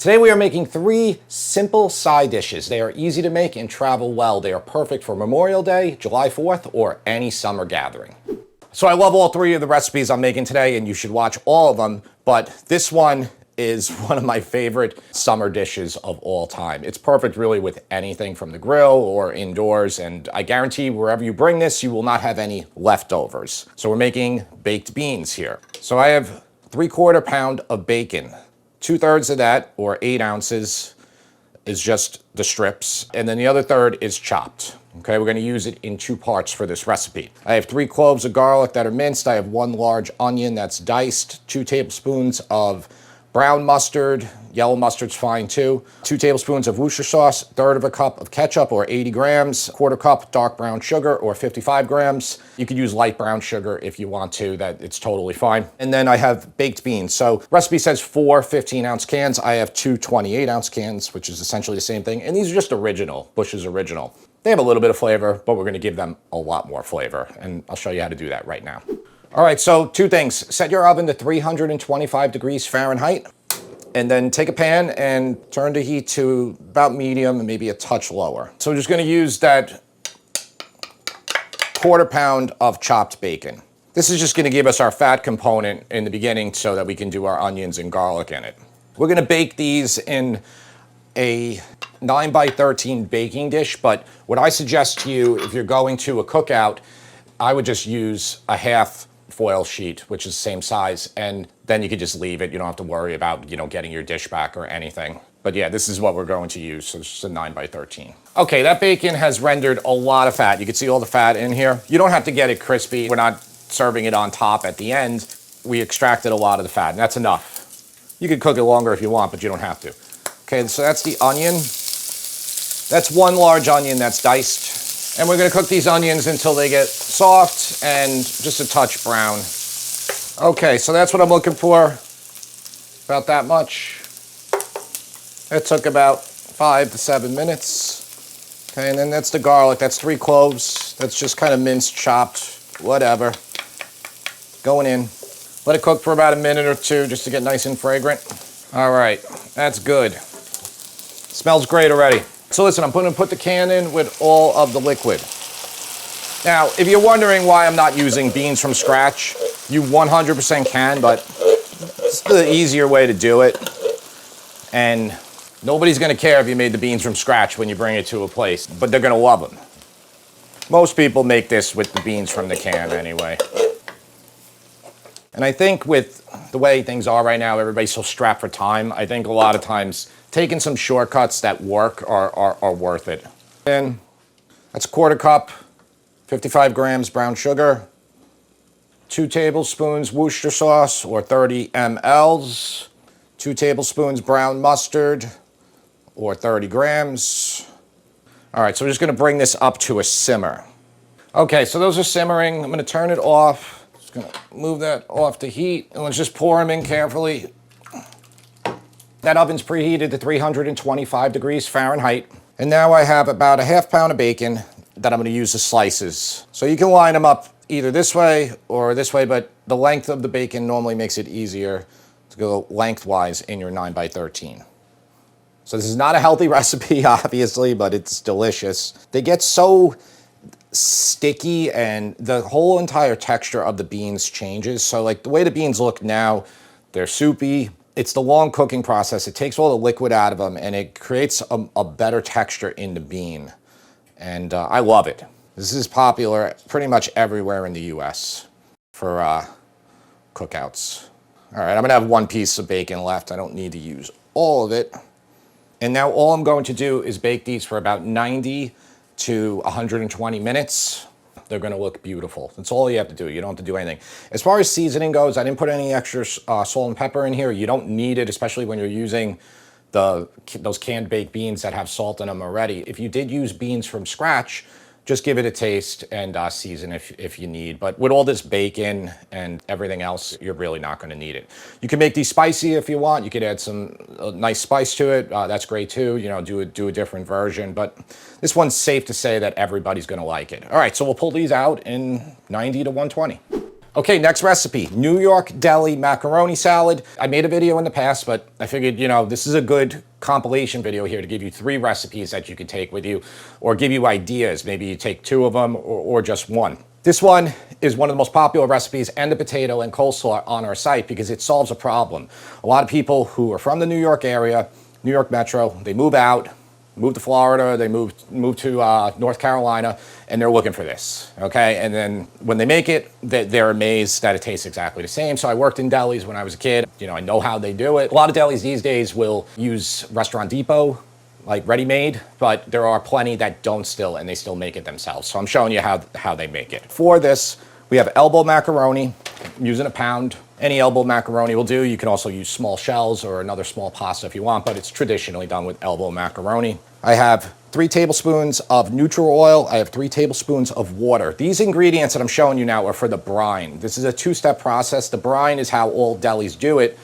Today we are making 3 simple side dishes. They are easy to make and travel well. They are perfect for Memorial Day, July 4th, or any summer gathering. So I love all 3 of the recipes I'm making today, and you should watch all of them, but this one is one of my favorite summer dishes of all time. It's perfect really with anything from the grill or indoors, and I guarantee wherever you bring this, you will not have any leftovers. So we're making baked beans here. So I have 3/4 pound of bacon. 2/3 of that, or 8 ounces, is just the strips, and then the other third is chopped. Okay, we're gonna use it in 2 parts for this recipe. I have 3 cloves of garlic that are minced. I have 1 large onion that's diced, 2 tablespoons of brown mustard, yellow mustard's fine too, 2 tablespoons of Worcestershire sauce, 1/3 of a cup of ketchup or 80 grams, 1/4 cup dark brown sugar or 55 grams. You could use light brown sugar if you want to, it's totally fine. And then I have baked beans. So recipe says 4 15-ounce cans. I have 2 28-ounce cans, which is essentially the same thing. And these are just original, Bush's Original. They have a little bit of flavor, but we're gonna give them a lot more flavor. And I'll show you how to do that right now. All right, so 2 things. Set your oven to 325 degrees Fahrenheit, and then take a pan and turn the heat to about medium and maybe a touch lower. So we're just gonna use that 1/4 pound of chopped bacon. This is just gonna give us our fat component in the beginning so that we can do our onions and garlic in it. We're gonna bake these in a 9x13 baking dish, but what I suggest to you, if you're going to a cookout, I would just use a half foil sheet, which is the same size, and then you could just leave it. You don't have to worry about, getting your dish back or anything. But yeah, this is what we're going to use, so it's just a 9x13. Okay, that bacon has rendered a lot of fat. You can see all the fat in here. You don't have to get it crispy. We're not serving it on top at the end. We extracted a lot of the fat, and that's enough. You could cook it longer if you want, but you don't have to. Okay, so that's the onion. That's 1 large onion that's diced. And we're gonna cook these onions until they get soft and just a touch brown. Okay, so that's what I'm looking for. About that much. It took about 5 to 7 minutes. Okay, and then that's the garlic. That's 3 cloves. That's just kind of minced, chopped, whatever. Going in. Let it cook for about a minute or 2 just to get nice and fragrant. All right, that's good. Smells great already. So listen, I'm going to put the can in with all of the liquid. Now, if you're wondering why I'm not using beans from scratch, you 100% can, but it's the easier way to do it. And nobody's going to care if you made the beans from scratch when you bring it to a place, but they're going to love them. Most people make this with the beans from the can anyway. And I think with the way things are right now, everybody's so strapped for time, I think a lot of times taking some shortcuts that work are worth it. And that's 1/4 cup, 55 grams brown sugar, 2 tablespoons Worcestershire sauce or 30 mLs, 2 tablespoons brown mustard or 30 grams. All right, so we're just gonna bring this up to a simmer. Okay, so those are simmering. I'm gonna turn it off. Just gonna move that off the heat, and let's just pour them in carefully. That oven's preheated to 325 degrees Fahrenheit. And now I have about a 1/2 pound of bacon that I'm gonna use as slices. So you can line them up either this way or this way, but the length of the bacon normally makes it easier to go lengthwise in your 9x13. So this is not a healthy recipe, obviously, but it's delicious. They get so sticky and the whole entire texture of the beans changes. So like the way the beans look now, they're soupy. It's the long cooking process. It takes all the liquid out of them and it creates a better texture in the bean. And I love it. This is popular pretty much everywhere in the US for cookouts. All right, I'm gonna have 1 piece of bacon left. I don't need to use all of it. And now all I'm going to do is bake these for about 90 to 120 minutes. They're gonna look beautiful. That's all you have to do. You don't have to do anything. As far as seasoning goes, I didn't put any extra salt and pepper in here. You don't need it, especially when you're using those canned baked beans that have salt in them already. If you did use beans from scratch, just give it a taste and season if you need. But with all this bacon and everything else, you're really not gonna need it. You can make these spicy if you want. You could add some nice spice to it. That's great too. Do a different version. But this one's safe to say that everybody's gonna like it. All right, so we'll pull these out in 90 to 120. Okay, next recipe, New York Deli macaroni salad. I made a video in the past, but I figured, this is a good compilation video here to give you 3 recipes that you can take with you or give you ideas. Maybe you take 2 of them or just 1. This one is one of the most popular recipes and the potato and coleslaw on our site because it solves a problem. A lot of people who are from the New York area, New York Metro, they move out, move to Florida, they move to North Carolina, and they're looking for this, okay? And then when they make it, they're amazed that it tastes exactly the same. So I worked in delis when I was a kid. I know how they do it. A lot of delis these days will use Restaurant Depot, like ready-made, but there are plenty that don't still, and they still make it themselves. So I'm showing you how they make it. For this, we have elbow macaroni. I'm using a pound. Any elbow macaroni will do. You can also use small shells or another small pasta if you want, but it's traditionally done with elbow macaroni. I have 3 tablespoons of neutral oil. I have 3 tablespoons of water. These ingredients that I'm showing you now are for the brine. This is a 2-step process. The brine is how all delis do it,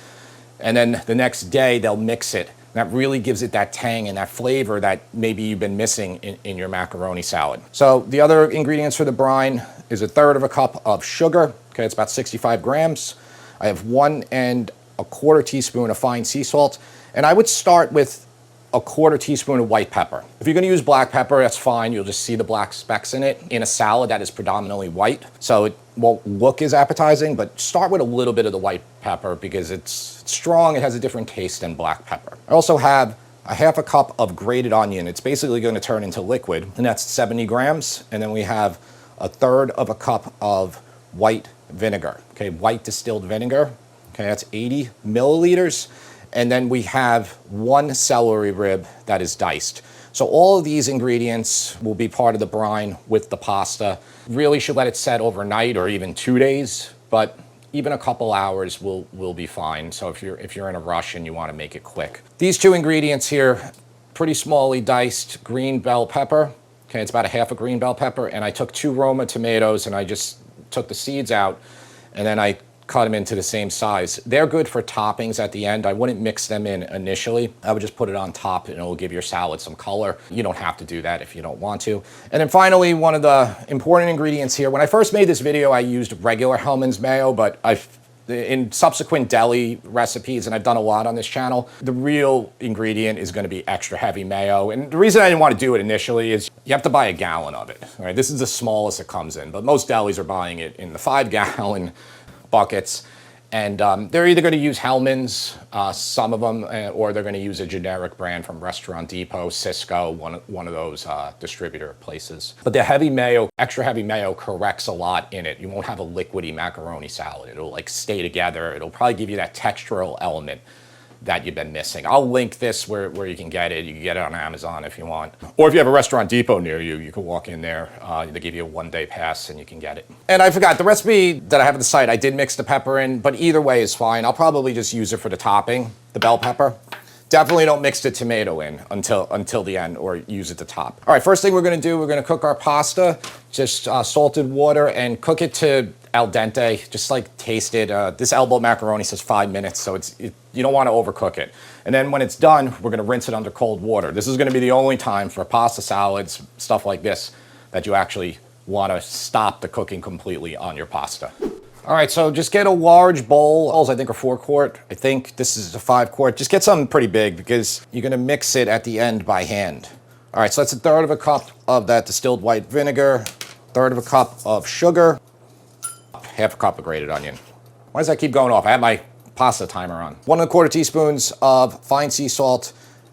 and then the next day they'll mix it. That really gives it that tang and that flavor that maybe you've been missing in your macaroni salad. So the other ingredients for the brine is 1/3 cup of sugar. Okay, it's about 65 grams. I have 1 1/4 teaspoon of fine sea salt, and I would start with 1/4 teaspoon of white pepper. If you're gonna use black pepper, that's fine. You'll just see the black specks in it in a salad that is predominantly white. So it won't look as appetizing, but start with a little bit of the white pepper because it's strong. It has a different taste than black pepper. I also have 1/2 cup of grated onion. It's basically gonna turn into liquid, and that's 70 grams. And then we have 1/3 cup of white vinegar, okay, white distilled vinegar. Okay, that's 80 milliliters. And then we have 1 celery rib that is diced. So all of these ingredients will be part of the brine with the pasta. Really should let it set overnight or even 2 days, but even a couple hours will be fine. So if you're in a rush and you want to make it quick. These 2 ingredients here, pretty smallly diced green bell pepper. Okay, it's about 1/2 green bell pepper, and I took 2 Roma tomatoes and I just took the seeds out, and then I cut them into the same size. They're good for toppings at the end. I wouldn't mix them in initially. I would just put it on top and it will give your salad some color. You don't have to do that if you don't want to. And then finally, one of the important ingredients here. When I first made this video, I used regular Hellmann's mayo, but in subsequent deli recipes, and I've done a lot on this channel, the real ingredient is gonna be extra heavy mayo. And the reason I didn't want to do it initially is you have to buy a gallon of it, right? This is the smallest it comes in, but most delis are buying it in the 5-gallon buckets, and they're either going to use Hellmann's, some of them, or they're going to use a generic brand from Restaurant Depot, Cisco, one of those distributor places. But the heavy mayo, extra heavy mayo, corrects a lot in it. You won't have a liquidy macaroni salad. It'll like stay together. It'll probably give you that textural element that you've been missing. I'll link this where you can get it. You can get it on Amazon if you want. Or if you have a Restaurant Depot near you, you can walk in there. They give you a 1-day pass and you can get it. And I forgot, the recipe that I have at the site, I did mix the pepper in, but either way is fine. I'll probably just use it for the topping, the bell pepper. Definitely don't mix the tomato in until the end or use at the top. All right, first thing we're gonna do, we're gonna cook our pasta, just salted water, and cook it to al dente, just like taste it. This elbow macaroni says 5 minutes, so you don't wanna overcook it. And then when it's done, we're gonna rinse it under cold water. This is gonna be the only time for pasta salads, stuff like this, that you actually wanna stop the cooking completely on your pasta. All right, so just get a large bowl. I think are 4-quart. I think this is a 5-quart. Just get something pretty big because you're gonna mix it at the end by hand. All right, so that's 1/3 cup of that distilled white vinegar, 1/3 cup of sugar, 1/2 cup of grated onion. Why does that keep going off? I have my pasta timer on. 1 1/4 teaspoons of fine sea salt,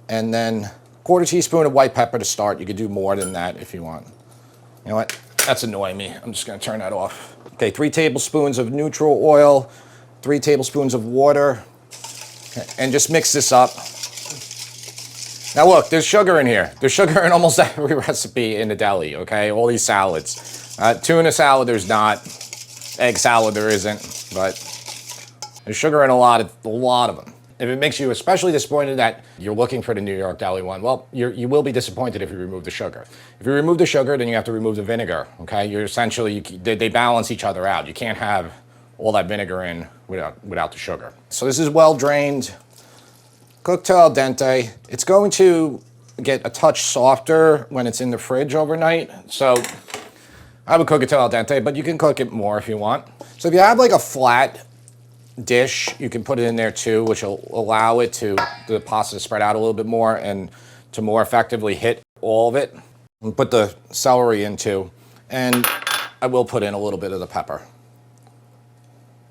and then 1/4 teaspoon of white pepper to start. You could do more than that if you want. You know what? That's annoying me. I'm just gonna turn that off. Okay, 3 tablespoons of neutral oil, 3 tablespoons of water, okay, and just mix this up. Now look, there's sugar in here. There's sugar in almost every recipe in the deli, okay? All these salads. Tuna salad, there's not. Egg salad, there isn't, but there's sugar in a lot of them. If it makes you especially disappointed that you're looking for the New York Deli one, well, you will be disappointed if you remove the sugar. If you remove the sugar, then you have to remove the vinegar, okay? You're essentially, they balance each other out. You can't have all that vinegar in without the sugar. So this is well drained, cooked to al dente. It's going to get a touch softer when it's in the fridge overnight. So I would cook it to al dente, but you can cook it more if you want. So if you have like a flat dish, you can put it in there too, which will allow it to, the pasta to spread out a little bit more and to more effectively hit all of it. And put the celery in too, and I will put in a little bit of the pepper.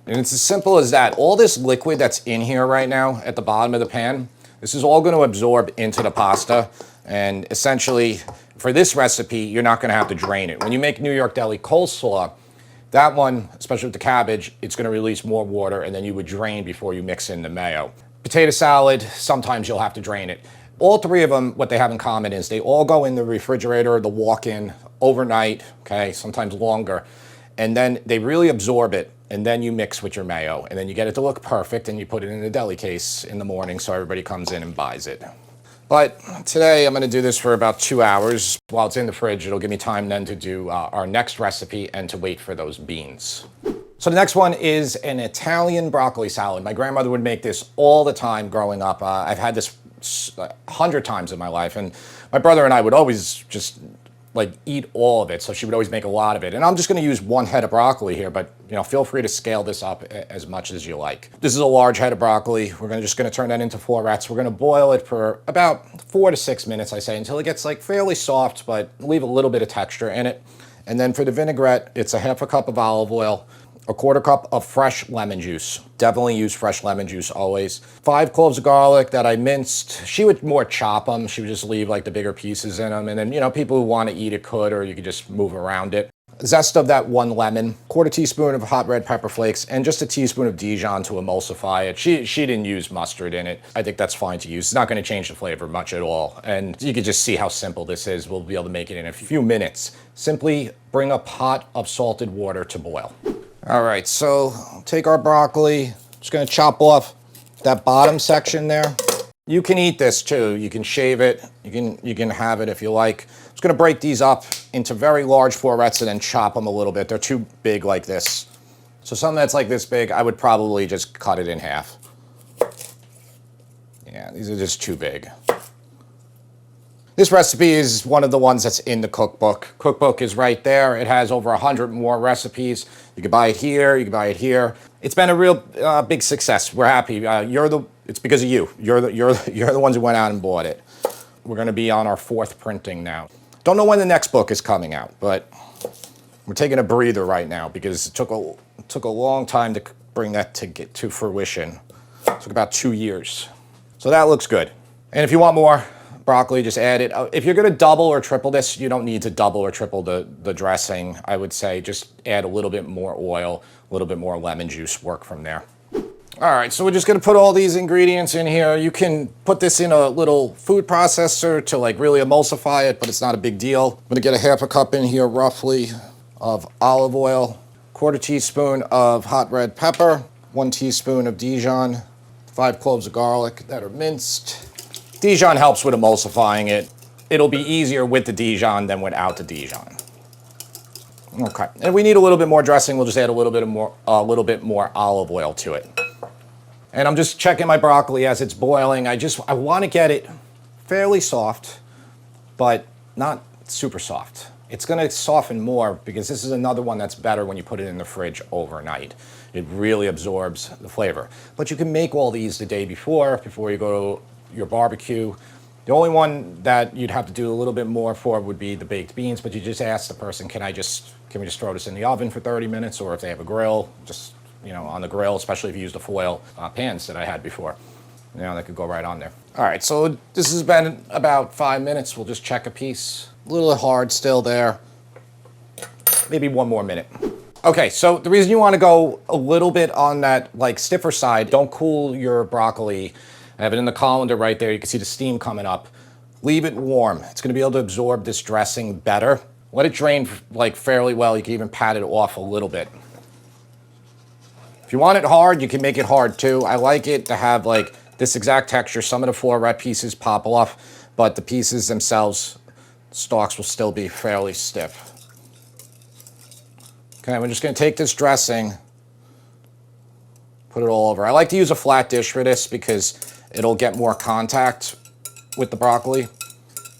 And it's as simple as that. All this liquid that's in here right now at the bottom of the pan, this is all going to absorb into the pasta. And essentially, for this recipe, you're not going to have to drain it. When you make New York Deli coleslaw, that one, especially with the cabbage, it's going to release more water, and then you would drain before you mix in the mayo. Potato salad, sometimes you'll have to drain it. All three of them, what they have in common is they all go in the refrigerator, the walk-in, overnight, okay, sometimes longer, and then they really absorb it, and then you mix with your mayo, and then you get it to look perfect, and you put it in a deli case in the morning so everybody comes in and buys it. But today I'm going to do this for about 2 hours. While it's in the fridge, it'll give me time then to do our next recipe and to wait for those beans. So the next one is an Italian broccoli salad. My grandmother would make this all the time growing up. I've had this 100 times in my life, and my brother and I would always just like eat all of it, so she would always make a lot of it. And I'm just going to use 1 head of broccoli here, but you know, feel free to scale this up as much as you like. This is a large head of broccoli. We're just going to turn that into florets. We're going to boil it for about 4 to 6 minutes, I say, until it gets like fairly soft, but leave a little bit of texture in it. And then for the vinaigrette, it's a 1/2 cup of olive oil, a 1/4 cup of fresh lemon juice. Definitely use fresh lemon juice always. 5 cloves of garlic that I minced. She would more chop them. She would just leave like the bigger pieces in them. And then, you know, people who want to eat it could, or you could just move around it. Zest of that 1 lemon, 1/4 teaspoon of hot red pepper flakes, and just a teaspoon of Dijon to emulsify it. She didn't use mustard in it. I think that's fine to use. It's not going to change the flavor much at all. And you can just see how simple this is. We'll be able to make it in a few minutes. Simply bring a pot of salted water to boil. All right, so take our broccoli. Just gonna chop off that bottom section there. You can eat this too. You can shave it. You can have it if you like. I'm just gonna break these up into very large florets and then chop them a little bit. They're too big like this. So something that's like this big, I would probably just cut it in half. Yeah, these are just too big. This recipe is one of the ones that's in the cookbook. Cookbook is right there. It has over 100 more recipes. You can buy it here. You can buy it here. It's been a real big success. We're happy. It's because of you. You're the ones who went out and bought it. We're going to be on our 4th printing now. Don't know when the next book is coming out, but we're taking a breather right now because it took a long time to bring that to get to fruition. It took about 2 years. So that looks good. And if you want more broccoli, just add it. If you're going to double or triple this, you don't need to double or triple the dressing. I would say just add a little bit more oil, a little bit more lemon juice, work from there. All right, so we're just going to put all these ingredients in here. You can put this in a little food processor to like really emulsify it, but it's not a big deal. I'm going to get a 1/2 cup in here roughly of olive oil, 1/4 teaspoon of hot red pepper, 1 teaspoon of Dijon, 5 cloves of garlic that are minced. Dijon helps with emulsifying it. It'll be easier with the Dijon than without the Dijon. Okay, and if we need a little bit more dressing, we'll just add a little bit more olive oil to it. And I'm just checking my broccoli as it's boiling. I want to get it fairly soft, but not super soft. It's going to soften more because this is another one that's better when you put it in the fridge overnight. It really absorbs the flavor. But you can make all these the day before you go to your barbecue. The only one that you'd have to do a little bit more for would be the baked beans, but you just ask the person, can we just throw this in the oven for 30 minutes? Or if they have a grill, just, you know, on the grill, especially if you use the foil pans that I had before, you know, that could go right on there. All right, so this has been about 5 minutes. We'll just check a piece. A little hard still there. Maybe 1 more minute. Okay, so the reason you want to go a little bit on that like stiffer side, don't cool your broccoli. I have it in the colander right there. You can see the steam coming up. Leave it warm. It's going to be able to absorb this dressing better. Let it drain like fairly well. You can even pat it off a little bit. If you want it hard, you can make it hard too. I like it to have like this exact texture. Some of the floret pieces pop off, but the pieces themselves, stalks will still be fairly stiff. Okay, we're just going to take this dressing, put it all over. I like to use a flat dish for this because it'll get more contact with the broccoli.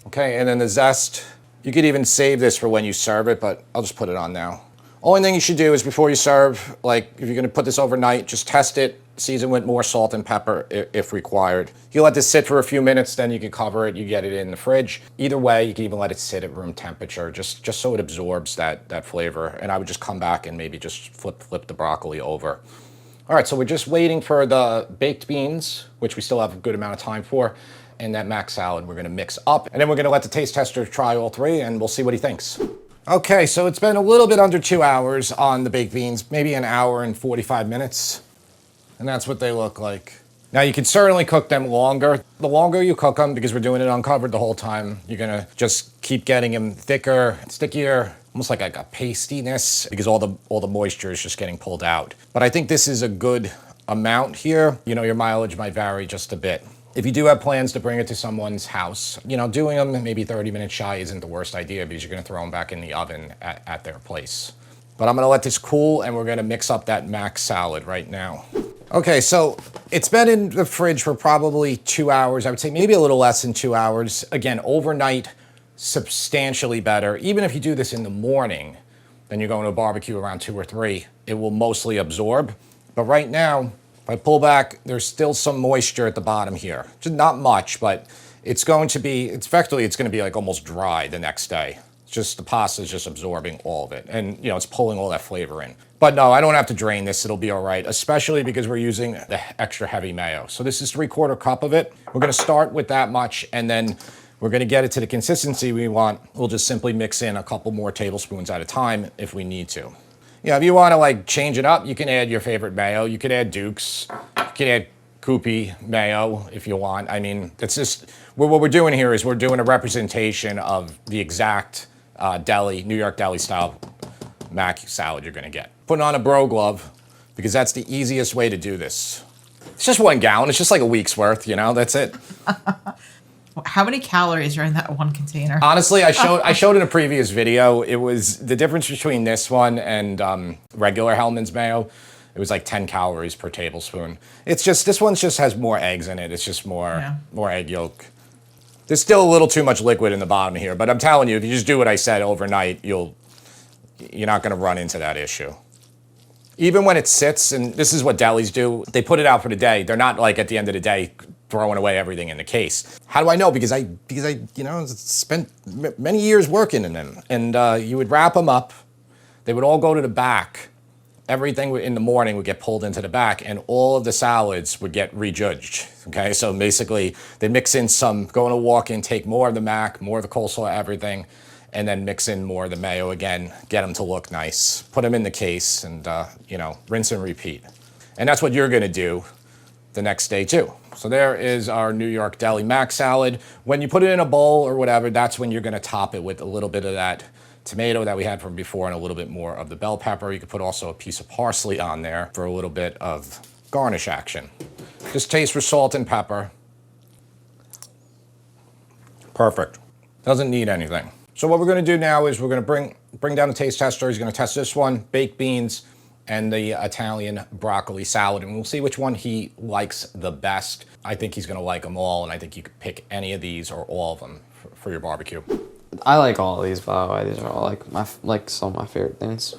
Okay, and then the zest. You could even save this for when you serve it, but I'll just put it on now. Only thing you should do is before you serve, like if you're gonna put this overnight, just test it, season with more salt and pepper if required. You let this sit for a few minutes, then you can cover it, you get it in the fridge. Either way, you can even let it sit at room temperature, just so it absorbs that flavor. And I would just come back and maybe just flip the broccoli over. All right, so we're just waiting for the baked beans, which we still have a good amount of time for, and that mac salad we're gonna mix up. And then we're gonna let the taste tester try all three and we'll see what he thinks. Okay, so it's been a little bit under 2 hours on the baked beans, maybe an hour and 45 minutes. And that's what they look like. Now you can certainly cook them longer. The longer you cook them, because we're doing it uncovered the whole time, you're gonna just keep getting them thicker, stickier, almost like a pastiness, because all the moisture is just getting pulled out. But I think this is a good amount here. You know, your mileage might vary just a bit. If you do have plans to bring it to someone's house, you know, doing them maybe 30 minutes shy isn't the worst idea because you're gonna throw them back in the oven at their place. But I'm gonna let this cool and we're gonna mix up that mac salad right now. Okay, so it's been in the fridge for probably 2 hours. I would say maybe a little less than 2 hours. Again, overnight, substantially better. Even if you do this in the morning, then you're going to a barbecue around 2 or 3, it will mostly absorb. But right now, if I pull back, there's still some moisture at the bottom here. Just not much, but it's going to be, it's going to be like almost dry the next day. It's just the pasta is just absorbing all of it. And you know, it's pulling all that flavor in. But no, I don't have to drain this. It'll be all right, especially because we're using the extra heavy mayo. So this is 3/4 cup of it. We're gonna start with that much and then we're gonna get it to the consistency we want. We'll just simply mix in a couple more tablespoons at a time if we need to. Yeah, if you want to like change it up, you can add your favorite mayo. You can add Duke's. You can add Koopy mayo if you want. I mean, it's just what we're doing here is we're doing a representation of the exact deli, New York deli style mac salad you're going to get. Putting on a bro glove because that's the easiest way to do this. It's just 1 gallon. It's just like a week's worth. You know, that's it. How many calories are in that one container? Honestly, I showed in a previous video, it was the difference between this one and regular Hellmann's mayo. It was like 10 calories per tablespoon. It's just, this one just has more eggs in it. It's just more egg yolk. There's still a little too much liquid in the bottom here, but I'm telling you, if you just do what I said overnight, you're not gonna run into that issue. Even when it sits, and this is what delis do, they put it out for the day. They're not like at the end of the day, throwing away everything in the case. How do I know? Because I you know, spent many years working in them. And you would wrap them up. They would all go to the back. Everything in the morning would get pulled into the back and all of the salads would get rejudged, okay? So basically, they mix in some, go on a walk in, take more of the mac, more of the coleslaw, everything, and then mix in more of the mayo again, get them to look nice, put them in the case, and you know, rinse and repeat. And that's what you're gonna do the next day too. So there is our New York Deli mac salad. When you put it in a bowl or whatever, that's when you're gonna top it with a little bit of that tomato that we had from before and a little bit more of the bell pepper. You could put also a piece of parsley on there for a little bit of garnish action. Just taste for salt and pepper. Perfect. Doesn't need anything. So what we're gonna do now is we're gonna bring down the taste tester. He's gonna test this one, baked beans, and the Italian broccoli salad, and we'll see which one he likes the best. I think he's gonna like them all, and I think you could pick any of these or all of them for your barbecue. I like all of these, by the way. These are all like some of my favorite things.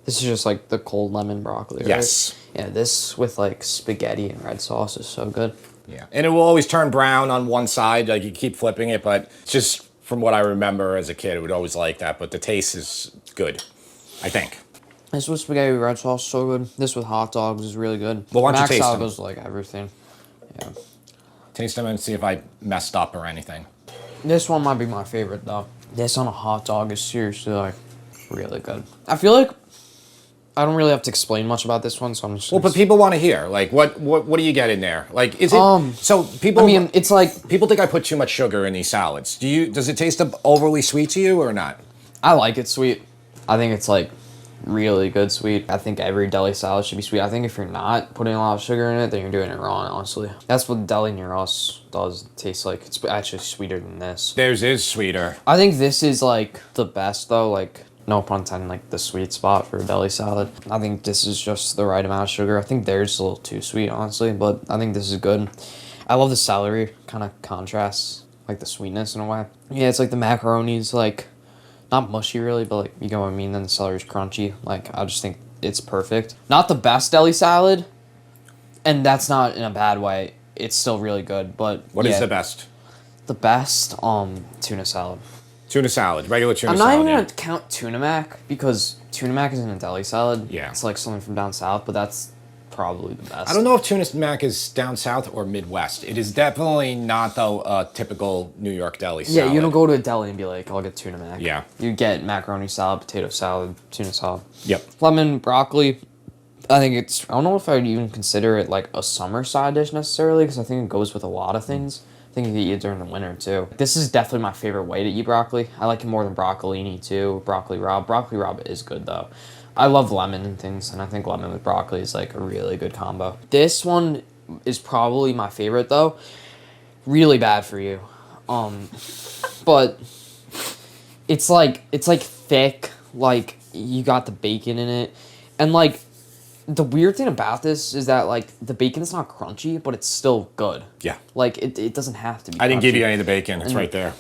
This is just like the cold lemon broccoli, right? Yes. Yeah, this with like spaghetti and red sauce is so good. Yeah, and it will always turn brown on one side, like you keep flipping it, but just from what I remember as a kid, it would always like that, but the taste is good, I think. This with spaghetti with red sauce is so good. This with hot dogs is really good. Well, why don't you taste salad them? goes with like everything. Yeah. Taste them and see if I messed up or anything. This one might be my favorite though. This on a hot dog is seriously like really good. I feel like I don't really have to explain much about this one, so I'm just. Well, but people want to hear, like, what do you get in there? Like, is it so people? I mean, it's like people think I put too much sugar in these salads. Does it taste overly sweet to you or not? I like it sweet. I think it's like really good sweet. I think every deli salad should be sweet. I think if you're not putting a lot of sugar in it, then you're doing it wrong, honestly. That's what deli near us does taste like. It's actually sweeter than this. Theirs is sweeter. I think this is like the best though, like no pun intended, like the sweet spot for a deli salad. I think this is just the right amount of sugar. I think theirs is a little too sweet, honestly, but I think this is good. I love the celery, kind of contrasts like the sweetness in a way. Yeah, it's like the macaroni's like not mushy really, but like you know what I mean. Then the celery's crunchy. Like I just think it's perfect. Not the best deli salad, and that's not in a bad way. It's still really good, but What is the best? The best, tuna salad. Tuna salad, regular tuna I'm salad. not even yeah. gonna count tuna mac because tuna mac isn't a deli salad. Yeah. It's like something from down south, but that's probably the best. I don't know if tuna mac is down south or Midwest. It is definitely not, though, a typical New York deli salad. Yeah, you don't go to a deli and be like, I'll get tuna mac. Yeah. You get macaroni salad, potato salad, tuna salad. Yep. Lemon, broccoli. I think it's, I don't know if I'd even consider it like a summer side dish necessarily because I think it goes with a lot of things. I think you can eat it during the winter too. This is definitely my favorite way to eat broccoli. I like it more than broccolini too, broccoli rabe. Broccoli rabe is good though. I love lemon and things, and I think lemon with broccoli is like a really good combo. This one is probably my favorite though. Really bad for you. But it's like thick, like you got the bacon in it. And like the weird thing about this is that like the bacon is not crunchy, but it's still good. Yeah. Like it doesn't have to be. I didn't give you any of the bacon. It's right there.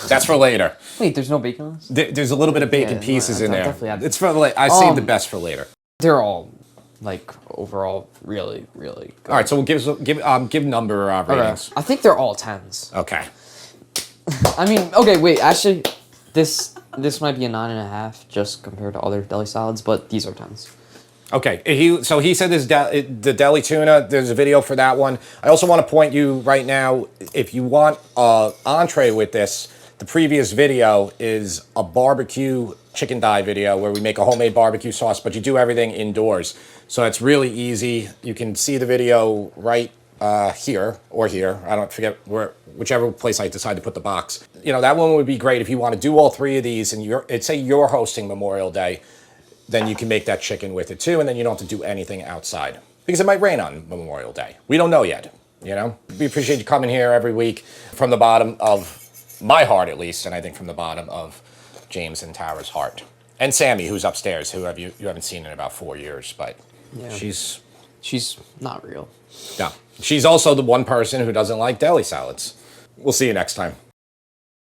That's for later. Wait, there's no bacon on this? There's a little bit of bacon Yeah, pieces I in there. definitely had- It's for later. I saved the best for later. They're all like overall really, really good. All right, so we'll give number ratings. I think they're all 10s. Okay. I mean, okay, wait, actually this might be a 9.5 just compared to other deli salads, but these are 10s. Okay, he said this the deli tuna. There's a video for that one. I also want to point you right now, if you want entree with this, the previous video is a barbecue chicken thigh video where we make a homemade barbecue sauce, but you do everything indoors. So it's really easy. You can see the video right here or here. I don't forget whichever place I decide to put the box. You know, that one would be great if you want to do all three of these and say you're hosting Memorial Day. Then you can make that chicken with it too, and then you don't have to do anything outside. Because it might rain on Memorial Day. We don't know yet, you know? We appreciate you coming here every week from the bottom of my heart, at least, and I think from the bottom of James and Tara's heart. And Sammy, who's upstairs, who you haven't seen in about 4 years, but Yeah. she's not real. no. She's also the one person who doesn't like deli salads. We'll see you next time.